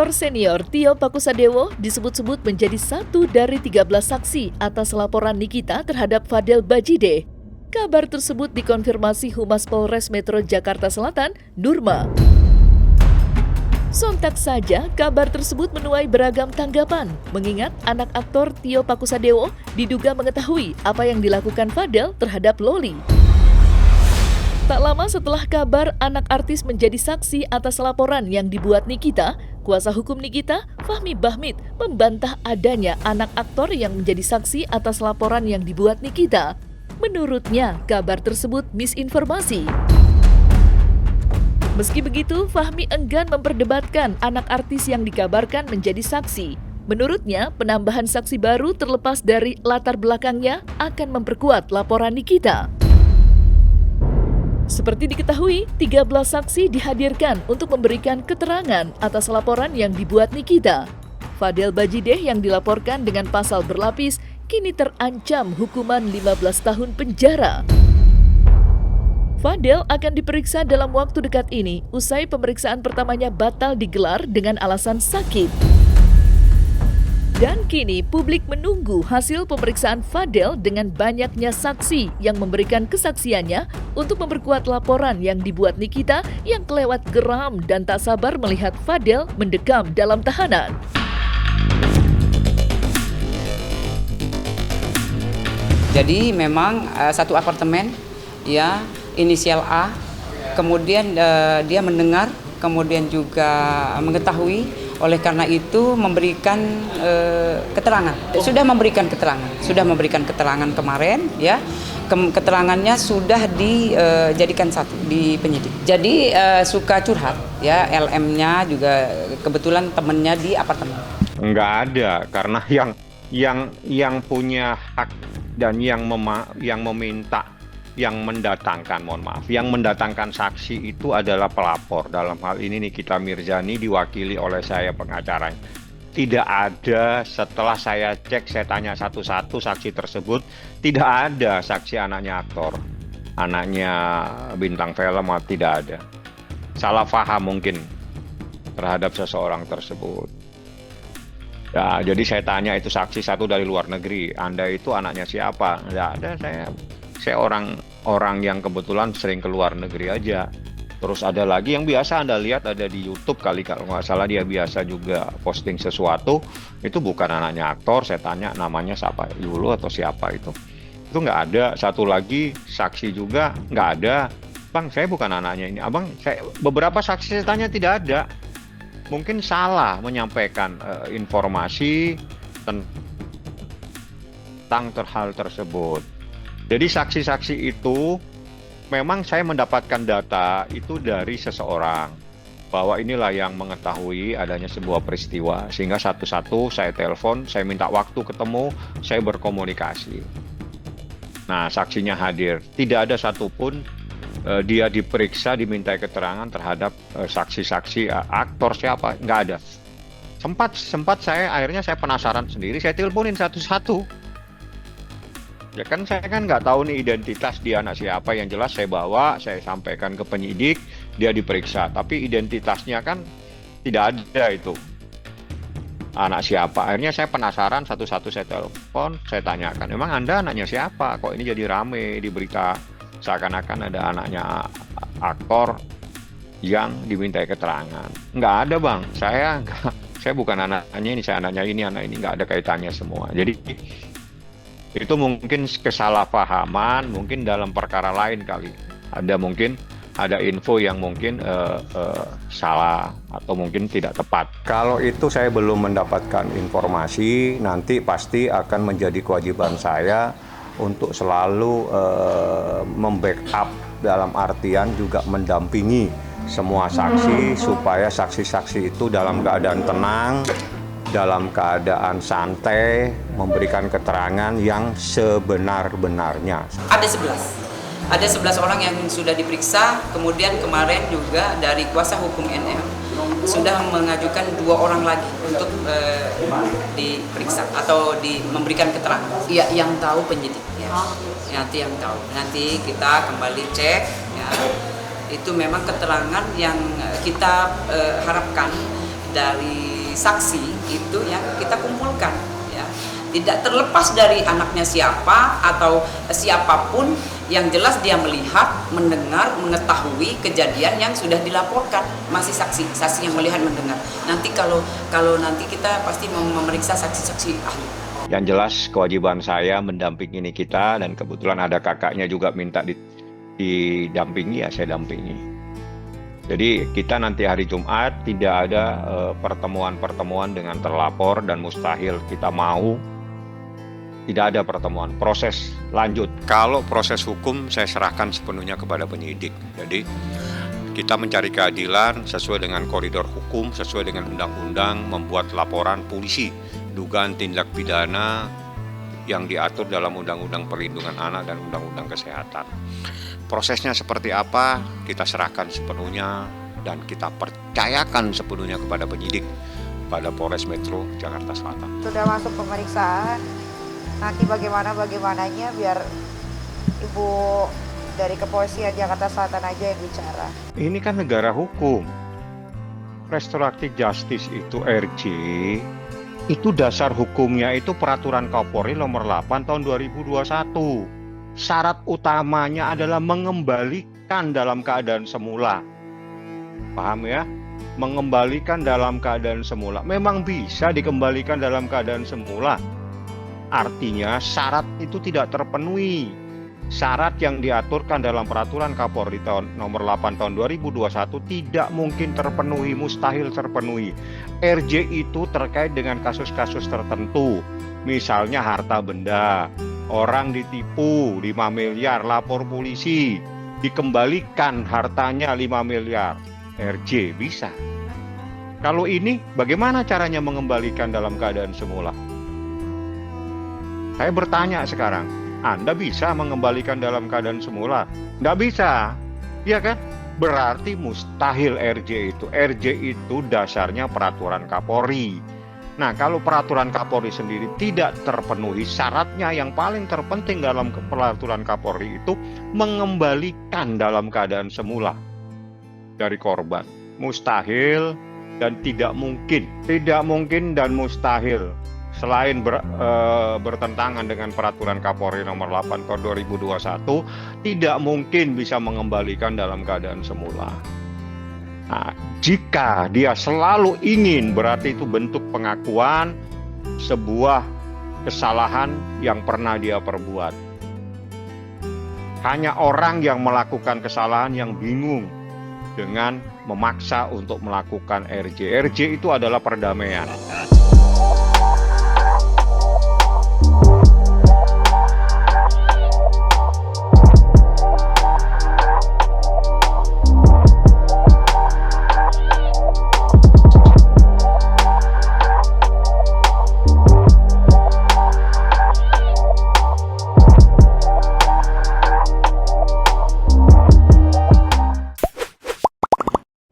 Aktor senior Tio Pakusadewo disebut-sebut menjadi satu dari 13 saksi atas laporan Nikita terhadap Fadel Bajide. Kabar tersebut dikonfirmasi Humas Polres Metro Jakarta Selatan, Nurma. Sontak saja, kabar tersebut menuai beragam tanggapan, mengingat anak aktor Tio Pakusadewo diduga mengetahui apa yang dilakukan Fadel terhadap Loli. Tak lama setelah kabar anak artis menjadi saksi atas laporan yang dibuat Nikita, kuasa hukum Nikita, Fahmi Bahmid, membantah adanya anak aktor yang menjadi saksi atas laporan yang dibuat Nikita. Menurutnya, kabar tersebut misinformasi. Meski begitu, Fahmi enggan memperdebatkan anak artis yang dikabarkan menjadi saksi. Menurutnya, penambahan saksi baru terlepas dari latar belakangnya akan memperkuat laporan Nikita. Seperti diketahui, 13 saksi dihadirkan untuk memberikan keterangan atas laporan yang dibuat Nikita. Fadel Bajide yang dilaporkan dengan pasal berlapis kini terancam hukuman 15 tahun penjara. Fadel akan diperiksa dalam waktu dekat ini usai pemeriksaan pertamanya batal digelar dengan alasan sakit. Dan kini publik menunggu hasil pemeriksaan Fadel dengan banyaknya saksi yang memberikan kesaksiannya untuk memperkuat laporan yang dibuat Nikita yang kelewat geram dan tak sabar melihat Fadel mendekam dalam tahanan. Jadi memang satu apartemen, ya, inisial A, kemudian dia mendengar, kemudian juga mengetahui. Oleh karena itu memberikan keterangan. Sudah memberikan keterangan kemarin, ya. Keterangannya sudah dijadikan satu di penyidik. Jadi suka curhat, ya. LM-nya juga kebetulan temennya di apartemen. Enggak ada, karena yang punya hak dan yang meminta, yang mendatangkan, yang mendatangkan saksi itu adalah pelapor. Dalam hal ini Nikita Mirzani diwakili oleh saya pengacaranya. Tidak ada, setelah saya cek, saya tanya satu-satu saksi tersebut, tidak ada saksi anaknya aktor, anaknya bintang film, tidak ada. Salah paham mungkin terhadap seseorang tersebut. Ya, jadi saya tanya itu saksi satu dari luar negeri, Anda itu anaknya siapa? Tidak ada, saya orang yang kebetulan sering keluar negeri aja. Terus ada lagi yang biasa Anda lihat ada di YouTube kali, kalau nggak salah dia biasa juga posting sesuatu, itu bukan anaknya aktor. Saya tanya namanya siapa dulu atau siapa itu nggak ada. Satu lagi saksi juga nggak ada, Bang saya bukan anaknya ini. Abang, beberapa saksi saya tanya tidak ada. Mungkin salah menyampaikan informasi tentang hal tersebut. Jadi saksi-saksi itu memang saya mendapatkan data itu dari seseorang bahwa inilah yang mengetahui adanya sebuah peristiwa, sehingga satu-satu saya telepon, saya minta waktu ketemu, saya berkomunikasi. Nah, saksinya hadir, tidak ada satupun dia diperiksa, dimintai keterangan terhadap saksi-saksi aktor siapa, nggak ada. Sempat akhirnya saya penasaran sendiri, saya teleponin satu-satu. Ya kan saya nggak tahu nih identitas dia anak siapa, yang jelas saya bawa, saya sampaikan ke penyidik, dia diperiksa. Tapi identitasnya kan tidak ada itu. Anak siapa? Akhirnya saya penasaran, satu-satu saya telepon, saya tanyakan, emang Anda anaknya siapa? Kok ini jadi rame di berita seakan-akan ada anaknya aktor yang dimintai keterangan. Nggak ada Bang, saya bukan anaknya ini, saya anaknya ini, anak ini, nggak ada kaitannya semua. Jadi itu mungkin kesalahpahaman, mungkin dalam perkara lain kali. Mungkin ada info yang mungkin salah atau mungkin tidak tepat. Kalau itu saya belum mendapatkan informasi, nanti pasti akan menjadi kewajiban saya untuk selalu membackup, dalam artian juga mendampingi semua saksi supaya saksi-saksi itu dalam keadaan tenang, dalam keadaan santai, memberikan keterangan yang sebenar-benarnya. Ada 11 orang yang sudah diperiksa, kemudian kemarin juga dari kuasa hukum NM sudah mengajukan 2 orang lagi untuk diperiksa atau memberikan keterangan. Ya, yang tahu penyidik, ya. Nanti yang tahu. Nanti kita kembali cek, ya. Itu memang keterangan yang kita harapkan dari saksi itu yang kita kumpulkan, ya. Tidak terlepas dari anaknya siapa atau siapapun, yang jelas dia melihat, mendengar, mengetahui kejadian yang sudah dilaporkan. Masih saksi yang melihat, mendengar. Nanti kalau nanti kita pasti memeriksa saksi-saksi ahli. Yang jelas kewajiban saya mendampingi Nikita, dan kebetulan ada kakaknya juga minta didampingi, ya saya dampingi. Jadi kita nanti hari Jumat tidak ada pertemuan-pertemuan dengan terlapor, dan mustahil kita mau tidak ada pertemuan. Proses lanjut. Kalau proses hukum saya serahkan sepenuhnya kepada penyidik. Jadi kita mencari keadilan sesuai dengan koridor hukum, sesuai dengan undang-undang, membuat laporan polisi dugaan tindak pidana yang diatur dalam Undang-Undang Perlindungan Anak dan Undang-Undang Kesehatan. Prosesnya seperti apa, kita serahkan sepenuhnya dan kita percayakan sepenuhnya kepada penyidik pada Polres Metro Jakarta Selatan. Sudah masuk pemeriksaan, nanti bagaimananya biar Ibu dari Kepolisian Jakarta Selatan aja yang bicara. Ini kan negara hukum. Restoratif Justice itu RJ, itu dasar hukumnya itu Peraturan Kapolri nomor 8 tahun 2021. Syarat utamanya adalah mengembalikan dalam keadaan semula. Paham ya? Mengembalikan dalam keadaan semula. Memang bisa dikembalikan dalam keadaan semula. Artinya syarat itu tidak terpenuhi. Syarat yang diaturkan dalam Peraturan Kapolri nomor 8 tahun 2021 tidak mungkin terpenuhi, mustahil terpenuhi. RJ itu terkait dengan kasus-kasus tertentu. Misalnya harta benda, orang ditipu 5 miliar, lapor polisi, dikembalikan hartanya 5 miliar. RJ bisa. Kalau ini bagaimana caranya mengembalikan dalam keadaan semula? Saya bertanya sekarang, Anda bisa mengembalikan dalam keadaan semula? Nggak bisa, ya kan? Berarti mustahil RJ itu. RJ itu dasarnya Peraturan Kapolri. Nah, kalau Peraturan Kapolri sendiri tidak terpenuhi, syaratnya yang paling terpenting dalam Peraturan Kapolri itu mengembalikan dalam keadaan semula dari korban. Mustahil dan tidak mungkin. Tidak mungkin dan mustahil. Selain bertentangan dengan Peraturan Kapolri nomor 8 tahun 2021, tidak mungkin bisa mengembalikan dalam keadaan semula. Nah, jika dia selalu ingin, berarti itu bentuk pengakuan sebuah kesalahan yang pernah dia perbuat. Hanya orang yang melakukan kesalahan yang bingung dengan memaksa untuk melakukan RJ. RJ itu adalah perdamaian.